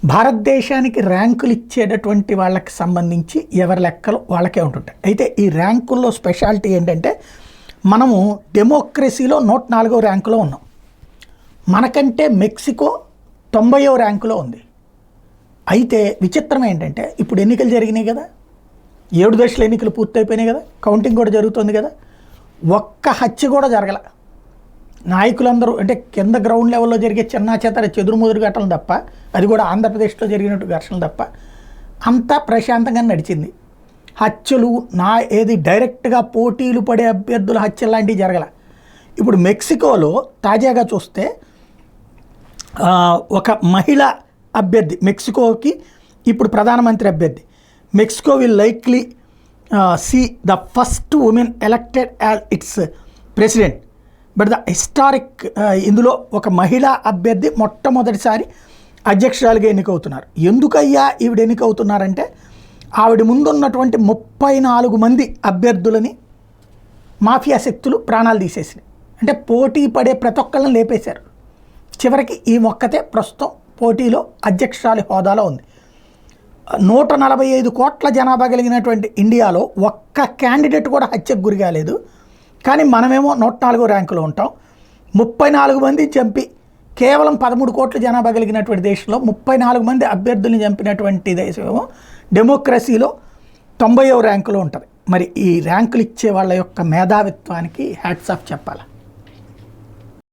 భారతదేశానికి ర్యాంకులు ఇచ్చేటటువంటి వాళ్ళకి సంబంధించి ఎవరి లెక్కలు వాళ్ళకే ఉంటుంటాయి. అయితే ఈ ర్యాంకుల్లో స్పెషాలిటీ ఏంటంటే మనము డెమోక్రసీలో 104వ ర్యాంకులో ఉన్నాం. మనకంటే మెక్సికో 90వ ర్యాంకులో ఉంది. అయితే విచిత్రం ఏంటంటే ఇప్పుడు ఎన్నికలు జరిగినాయి కదా, 7 దశల ఎన్నికలు పూర్తయిపోయినాయి కదా, కౌంటింగ్ కూడా జరుగుతుంది కదా, ఒక్క హత్య కూడా జరగల. నాయకులందరూ అంటే కింద గ్రౌండ్ లెవెల్లో జరిగే చిన్న చేతర చెదురుముదురు ఘటనలు తప్ప, అది కూడా ఆంధ్రప్రదేశ్లో జరిగినట్టు ఘర్షణలు తప్ప అంతా ప్రశాంతంగా నడిచింది. హత్యలు ఏది డైరెక్ట్గా పోటీలు పడే అభ్యర్థుల హత్యలు లాంటివి జరగల. ఇప్పుడు మెక్సికోలో తాజాగా చూస్తే ఒక మహిళ అభ్యర్థి, మెక్సికోకి ఇప్పుడు ప్రధానమంత్రి అభ్యర్థి, Mexico will likely see the first women elected as its president but the historic, ఇందులో ఒక మహిళా అభ్యర్థి మొట్టమొదటిసారి అధ్యక్షురాలుగా ఎన్నికవుతున్నారు. ఎందుకయ్యా ఈవిడ ఎన్నికవుతున్నారంటే ఆవిడ ముందున్నటువంటి 34 మంది అభ్యర్థులని మాఫియా శక్తులు ప్రాణాలు తీసేసినాయి. అంటే పోటీ పడే ప్రతి ఒక్కళ్ళని లేపేశారు. చివరికి ఈ మొక్కతే ప్రస్తుతం పోటీలో అధ్యక్షురాలి హోదాలో ఉంది. 145 కోట్ల జనాభా కలిగినటువంటి ఇండియాలో ఒక్క క్యాండిడేట్ కూడా హత్యకు గురి కాలేదు. కానీ మనమేమో 104వ ర్యాంకులో ఉంటాం. 34 మంది చంపి కేవలం 13 కోట్ల జనాభా కలిగినటువంటి దేశంలో 34 మంది అభ్యర్థుల్ని చంపినటువంటి దేశమేమో డెమోక్రసీలో 90వ ర్యాంకులో ఉంటుంది. మరి ఈ ర్యాంకులు ఇచ్చే వాళ్ళ యొక్క మేధావిత్వానికి హ్యాట్స్ ఆఫ్ చెప్పాలి.